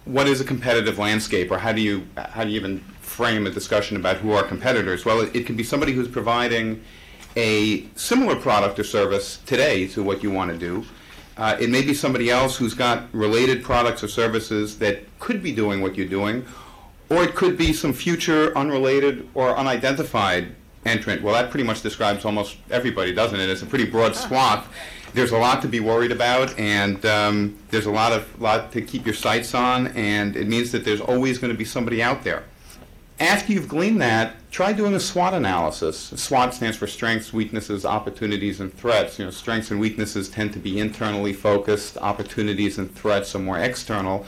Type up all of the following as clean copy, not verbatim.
what is a competitive landscape, or how do you even frame a discussion about who are competitors? Well, it can be somebody who's providing a similar product or service today to what you want to do. It may be somebody else who's got related products or services that could be doing what you're doing, or it could be some future unrelated or unidentified entrant. Well, that pretty much describes almost everybody, doesn't it? It's a pretty broad swath. There's a lot to be worried about, and there's a lot to keep your sights on, and it means that there's always going to be somebody out there. After you've gleaned that, try doing a SWOT analysis. SWOT stands for strengths, weaknesses, opportunities, and threats. Strengths and weaknesses tend to be internally focused. Opportunities and threats are more external.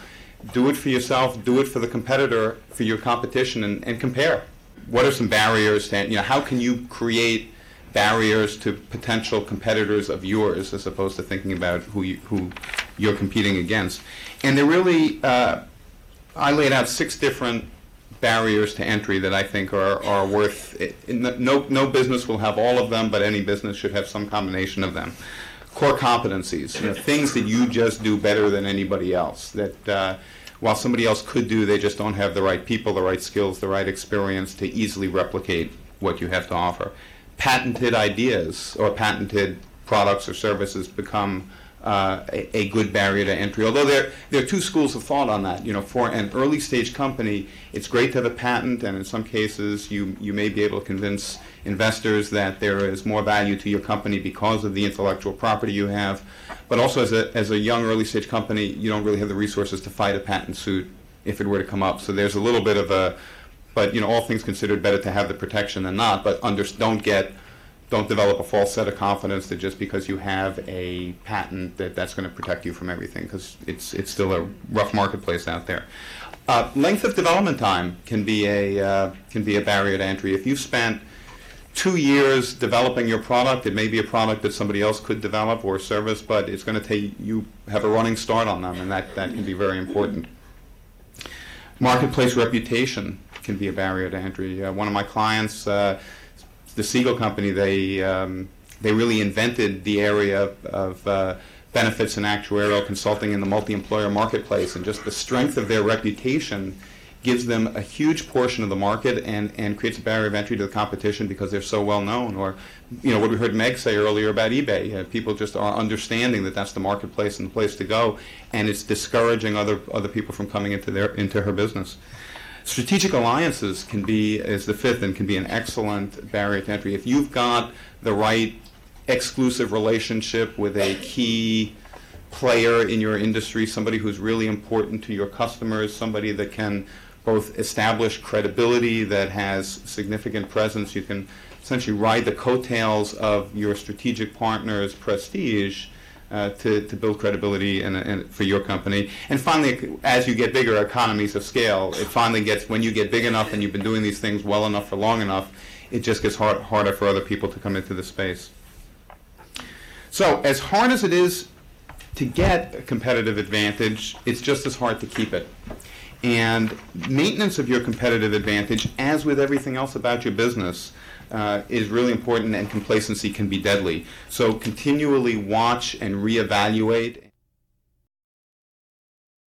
Do it for yourself. Do it for the competitor, for your competition, and compare. What are some barriers? How can you create barriers to potential competitors of yours, as opposed to thinking about who you're competing against? And they're really, I laid out 6 different barriers to entry that I think are worth it. No business will have all of them, but any business should have some combination of them. Core competencies, things that you just do better than anybody else, that while somebody else could do, they just don't have the right people, the right skills, the right experience to easily replicate what you have to offer. Patented ideas or patented products or services become a good barrier to entry. Although there are 2 schools of thought on that. For an early stage company, it's great to have a patent, and in some cases you may be able to convince investors that there is more value to your company because of the intellectual property you have. But also as a young early stage company, you don't really have the resources to fight a patent suit if it were to come up. So there's a little bit of a, but all things considered, better to have the protection than not. But don't develop a false set of confidence that just because you have a patent that's going to protect you from everything, because it's still a rough marketplace out there. Length of development time can be a barrier to entry. If you've spent 2 years developing your product, it may be a product that somebody else could develop or service, but it's going to take you have a running start on them, and that can be very important. Marketplace reputation can be a barrier to entry. One of my clients, the Siegel Company, they really invented the area of benefits and actuarial consulting in the multi-employer marketplace, and just the strength of their reputation gives them a huge portion of the market and creates a barrier of entry to the competition because they're so well known. Or, what we heard Meg say earlier about eBay, people just are understanding that that's the marketplace and the place to go, and it's discouraging other people from coming into her business. Strategic alliances is the 5th, and can be an excellent barrier to entry. If you've got the right exclusive relationship with a key player in your industry, somebody who's really important to your customers, somebody that can both establish credibility, that has significant presence, you can essentially ride the coattails of your strategic partner's prestige to build credibility for your company. And finally, as you get bigger, economies of scale. It finally gets, when you get big enough and you've been doing these things well enough for long enough, it just gets harder for other people to come into the space. So as hard as it is to get a competitive advantage, it's just as hard to keep it. And maintenance of your competitive advantage, as with everything else about your business, is really important, and complacency can be deadly. So continually watch and reevaluate.